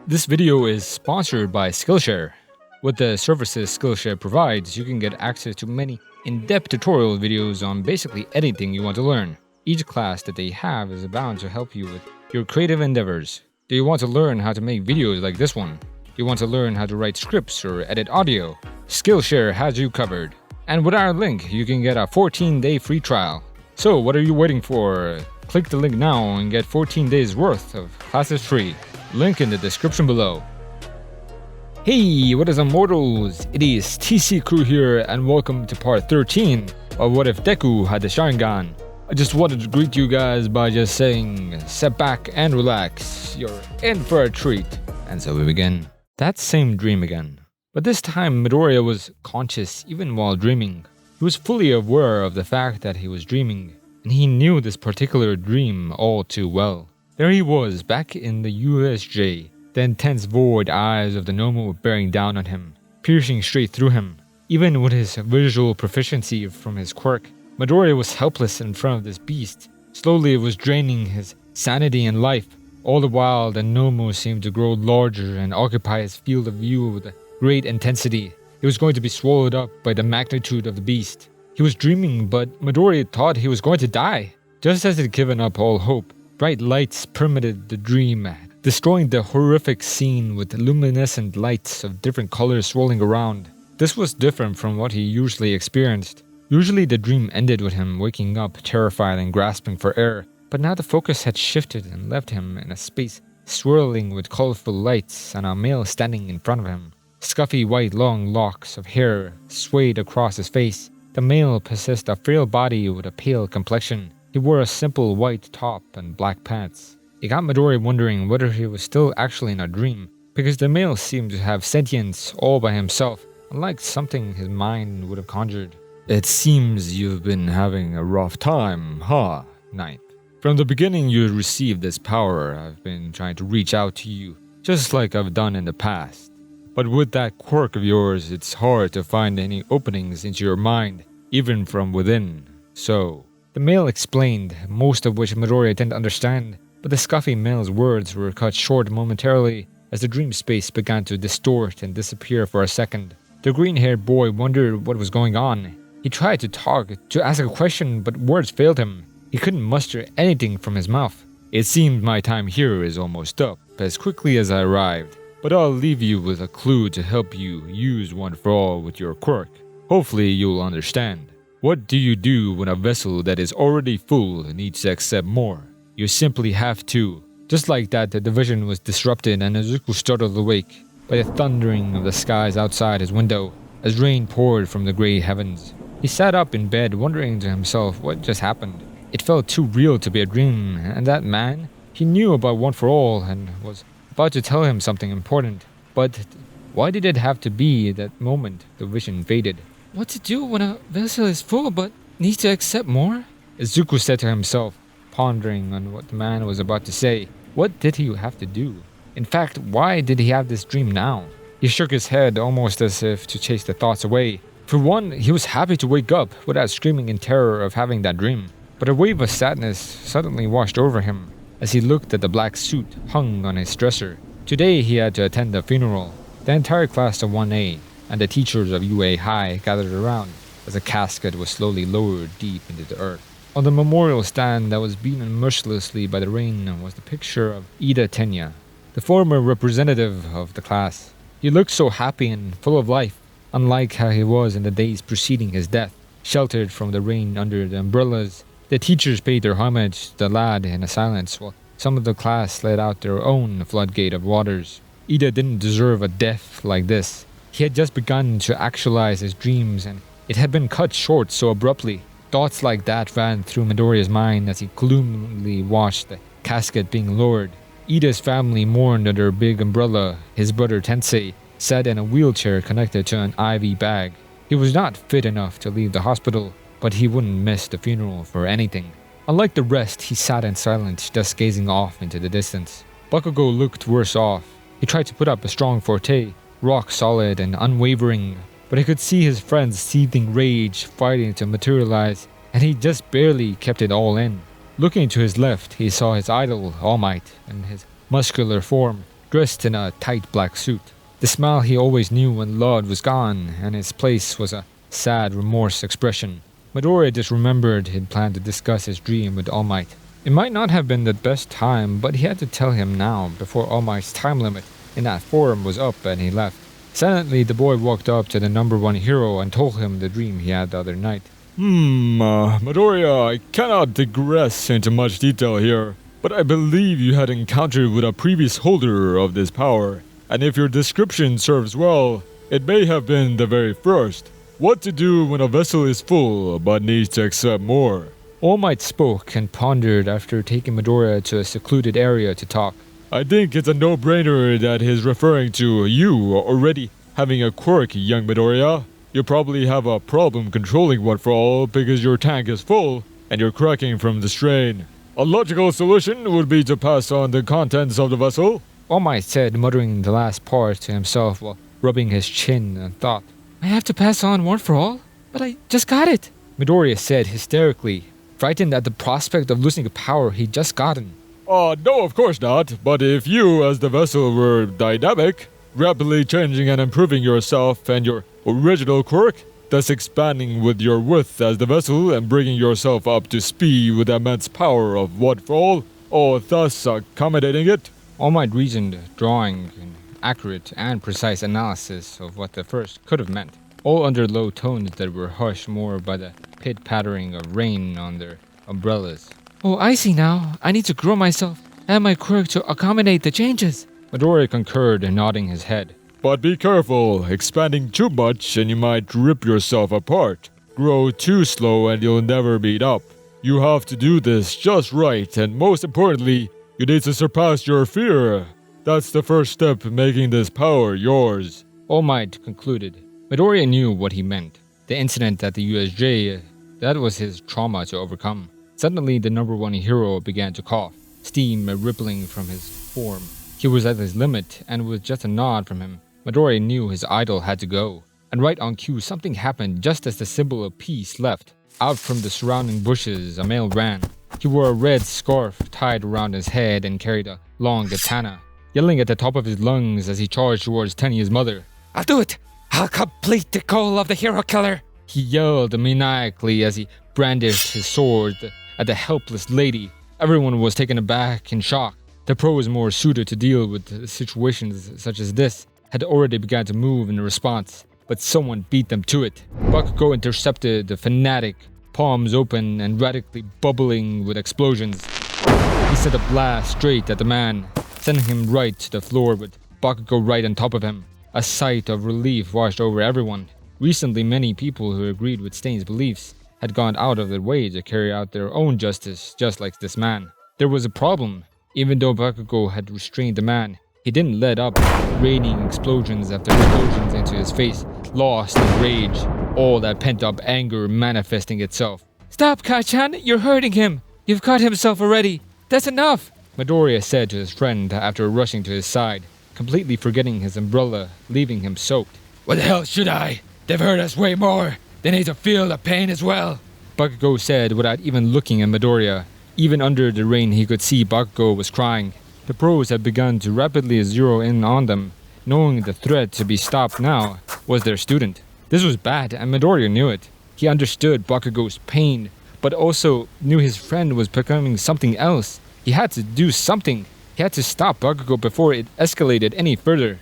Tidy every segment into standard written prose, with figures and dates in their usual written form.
This video is sponsored by Skillshare. With the services Skillshare provides, you can get access to many in-depth tutorial videos on basically anything you want to learn. Each class that they have is bound to help you with your creative endeavors. Do you want to learn how to make videos like this one? Do you want to learn how to write scripts or edit audio? Skillshare has you covered. And with our link, you can get a 14-day free trial. So what are you waiting for? Click the link now and get 14 days worth of classes free. Link in the description below. Hey, what is up, mortals? It is TCCrew here, and welcome to part 13 of What If Deku Had the Sharingan. I just wanted to greet you guys by just saying, sit back and relax. You're in for a treat. And so we begin. That same dream again. But this time Midoriya was conscious even while dreaming. He was fully aware of the fact that he was dreaming, and he knew this particular dream all too well. There he was, back in the USJ, the intense void eyes of the Nomo bearing down on him, piercing straight through him. Even with his visual proficiency from his quirk, Midoriya was helpless in front of this beast. Slowly it was draining his sanity and life. All the while, the Nomo seemed to grow larger and occupy his field of view with a great intensity. He was going to be swallowed up by the magnitude of the beast. He was dreaming, but Midoriya thought he was going to die. Just as he'd given up all hope, bright lights permeated the dream, destroying the horrific scene with luminescent lights of different colors swirling around. This was different from what he usually experienced. Usually the dream ended with him waking up terrified and grasping for air, but now the focus had shifted and left him in a space swirling with colorful lights and a male standing in front of him. Scuffy white long locks of hair swayed across his face. The male possessed a frail body with a pale complexion. He wore a simple white top and black pants. It got Midoriya wondering whether he was still actually in a dream, because the male seemed to have sentience all by himself, unlike something his mind would have conjured. It seems you've been having a rough time, huh, Ninth? From the beginning you received this power, I've been trying to reach out to you, just like I've done in the past. But with that quirk of yours, it's hard to find any openings into your mind, even from within. So, the male explained, most of which Midoriya didn't understand, but the scuffy male's words were cut short momentarily as the dream space began to distort and disappear for a second. The green-haired boy wondered what was going on. He tried to talk, to ask a question, but words failed him. He couldn't muster anything from his mouth. It seems my time here is almost up, as quickly as I arrived. But I'll leave you with a clue to help you use one for all with your quirk. Hopefully you'll understand. What do you do when a vessel that is already full needs to accept more? You simply have to. Just like that, the division was disrupted and Izuku startled awake by the thundering of the skies outside his window as rain poured from the gray heavens. He sat up in bed wondering to himself what just happened. It felt too real to be a dream, and that man, he knew about One for All and was about to tell him something important. But why did it have to be that moment the vision faded? What to do when a vessel is full but needs to accept more? Izuku said to himself, pondering on what the man was about to say. What did he have to do? In fact, why did he have this dream now? He shook his head almost as if to chase the thoughts away. For one, he was happy to wake up without screaming in terror of having that dream. But a wave of sadness suddenly washed over him as he looked at the black suit hung on his dresser. Today he had to attend a funeral. The entire class of 1A and the teachers of UA High gathered around as a casket was slowly lowered deep into the earth. On the memorial stand that was beaten mercilessly by the rain was the picture of Ida Tenya, the former representative of the class. He looked so happy and full of life, unlike how he was in the days preceding his death. Sheltered from the rain under the umbrellas, the teachers paid their homage to the lad in a silence while some of the class let out their own floodgate of waters. Ida didn't deserve a death like this. He had just begun to actualize his dreams and it had been cut short so abruptly. Thoughts like that ran through Midoriya's mind as he gloomily watched the casket being lowered. Ida's family mourned under a big umbrella. His brother Tensei sat in a wheelchair connected to an IV bag. He was not fit enough to leave the hospital, but he wouldn't miss the funeral for anything. Unlike the rest, he sat in silence, just gazing off into the distance. Bakugo looked worse off. He tried to put up a strong forte, rock solid and unwavering, but he could see his friend's seething rage fighting to materialize, and he just barely kept it all in. Looking to his left, he saw his idol, All Might, and his muscular form. dressed in a tight black suit. The smile he always knew and loved was gone, and its place was a sad remorse expression. Midoriya just remembered he'd planned to discuss his dream with All Might. It might not have been the best time, but he had to tell him now before All Might's time limit in that forum was up and he left. Silently, the boy walked up to the number one hero and told him the dream he had the other night. Midoriya, I cannot digress into much detail here, but I believe you had encountered with a previous holder of this power, and if your description serves well, it may have been the very first. What to do when a vessel is full but needs to accept more? All Might spoke and pondered after taking Midoriya to a secluded area to talk. I think it's a no-brainer that he's referring to you already having a quirk, young Midoriya. You probably have a problem controlling one for all because your tank is full and you're cracking from the strain. A logical solution would be to pass on the contents of the vessel. All Might said, muttering the last part to himself while rubbing his chin and thought. I have to pass on one for all? But I just got it, Midoriya said hysterically, frightened at the prospect of losing a power he'd just gotten. No, of course not, but if you as the vessel were dynamic, rapidly changing and improving yourself and your original quirk, thus expanding with your width as the vessel and bringing yourself up to speed with the immense power of one for all, or thus accommodating it. All Might reasoned, drawing an accurate and precise analysis of what the first could have meant, all under low tones that were hushed more by the pit-pattering of rain on their umbrellas. Oh, I see now. I need to grow myself and my quirk to accommodate the changes. Midoriya concurred, nodding his head. But be careful, expanding too much and you might rip yourself apart. Grow too slow and you'll never meet up. You have to do this just right, and most importantly, you need to surpass your fear. That's the first step in making this power yours. All Might concluded. Midoriya knew what he meant. The incident at the USJ, that was his trauma to overcome. Suddenly, the number one hero began to cough, steam rippling from his form. He was at his limit, and with just a nod from him, Midoriya knew his idol had to go. And right on cue, something happened just as the symbol of peace left. Out from the surrounding bushes, a male ran. He wore a red scarf tied around his head and carried a long katana, yelling at the top of his lungs as he charged towards Tenya's mother. I'll do it! I'll complete the goal of the hero killer! He yelled maniacally as he brandished his sword at the helpless lady. Everyone was taken aback and shocked. The pros more suited to deal with situations such as this had already begun to move in response, but someone beat them to it. Bakugo intercepted the fanatic, palms open and radically bubbling with explosions. He sent a blast straight at the man, sending him right to the floor with Bakugo right on top of him. A sight of relief washed over everyone. Recently, many people who agreed with Stain's beliefs had gone out of their way to carry out their own justice, just like this man. There was a problem. Even though Bakugo had restrained the man, he didn't let up, raining explosions after explosions into his face, lost in rage, all that pent-up anger manifesting itself. Stop, Kai-chan! You're hurting him! You've cut himself already! That's enough! Midoriya said to his friend after rushing to his side, completely forgetting his umbrella, leaving him soaked. What the hell should I? They've hurt us way more! They need to feel the pain as well! Bakugo said without even looking at Midoriya. Even under the rain he could see Bakugo was crying. The pros had begun to rapidly zero in on them, knowing the threat to be stopped now was their student. This was bad, and Midoriya knew it. He understood Bakugo's pain, but also knew his friend was becoming something else. He had to do something. He had to stop Bakugo before it escalated any further.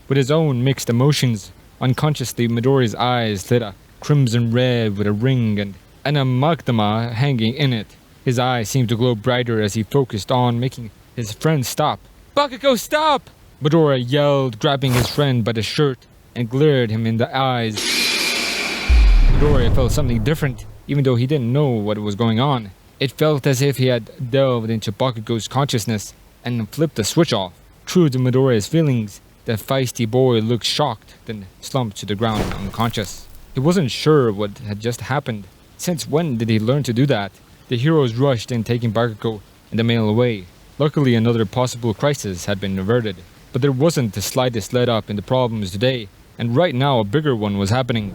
With his own mixed emotions, unconsciously Midoriya's eyes lit a crimson red with a ring and an amygdala hanging in it. His eyes seemed to glow brighter as he focused on making his friend stop. Bakugo, stop! Midoriya yelled, grabbing his friend by the shirt, and glared him in the eyes. Midoriya felt something different, even though he didn't know what was going on. It felt as if he had delved into Bakugo's consciousness and flipped the switch off. True to Midoriya's feelings, the feisty boy looked shocked, then slumped to the ground unconscious. He wasn't sure what had just happened. Since when did he learn to do that? The heroes rushed in, taking Bakugo and the male away. Luckily, another possible crisis had been averted. But there wasn't the slightest let-up in the problems today, and right now a bigger one was happening.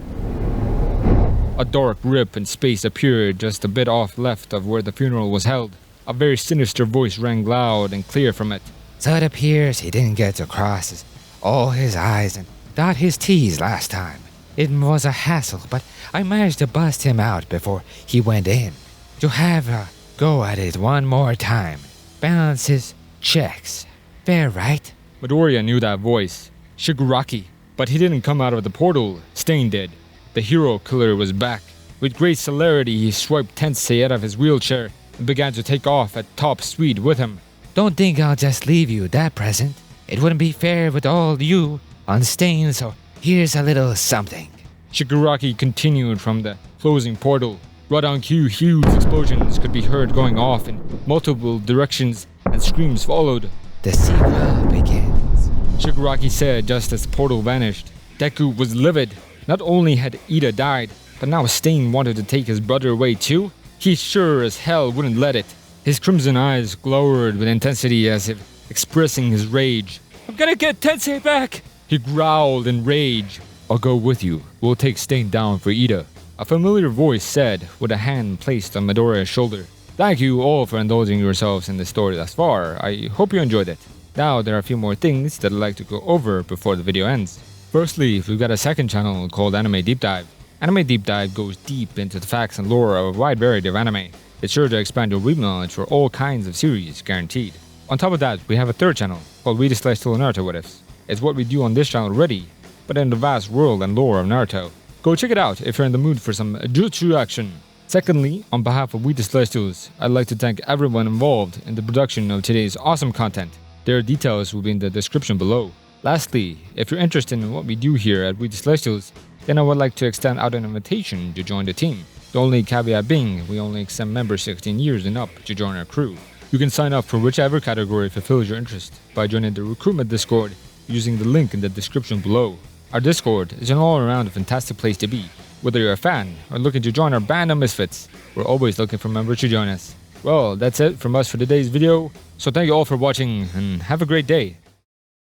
A dark rip in space appeared just a bit off left of where the funeral was held. A very sinister voice rang loud and clear from it. So it appears he didn't get to cross all his I's and dot his T's last time. It was a hassle, but I managed to bust him out before he went in. To have a go at it one more time. Balance his checks. Fair, right? Midoriya knew that voice. Shigaraki. But he didn't come out of the portal. Stain did. The hero killer was back. With great celerity, he swiped Tensei out of his wheelchair and began to take off at top speed with him. Don't think I'll just leave you that present. It wouldn't be fair with all you on Stain, so here's a little something. Shigaraki continued from the closing portal. Right on cue, huge explosions could be heard going off in multiple directions, and screams followed. The sequel begins. Shigaraki said just as the portal vanished. Deku was livid. Not only had Ida died, but now Stain wanted to take his brother away too? He sure as hell wouldn't let it. His crimson eyes glowered with intensity as if expressing his rage. I'm gonna get Tensei back! He growled in rage. I'll go with you. We'll take Stain down for Ida. A familiar voice said, with a hand placed on Midoriya's shoulder. Thank you all for indulging yourselves in the story thus far. I hope you enjoyed it. Now there are a few more things that I'd like to go over before the video ends. Firstly, we've got a second channel called Anime Deep Dive. Anime Deep Dive goes deep into the facts and lore of a wide variety of anime. It's sure to expand your read knowledge for all kinds of series, guaranteed. On top of that, we have a third channel called We Discuss Naruto What Ifs. It's what we do on this channel already, but in the vast world and lore of Naruto. Go check it out if you're in the mood for some jutsu action. Secondly, on behalf of We the Celestials, I'd like to thank everyone involved in the production of today's awesome content. Their details will be in the description below. Lastly, if you're interested in what we do here at We the Celestials, then I would like to extend out an invitation to join the team. The only caveat being, we only accept members 16 years and up to join our crew. You can sign up for whichever category fulfills your interest by joining the recruitment Discord using the link in the description below. Our Discord is an all-around fantastic place to be. Whether you're a fan or looking to join our band of misfits, we're always looking for members to join us. Well, that's it from us for today's video, so thank you all for watching and have a great day.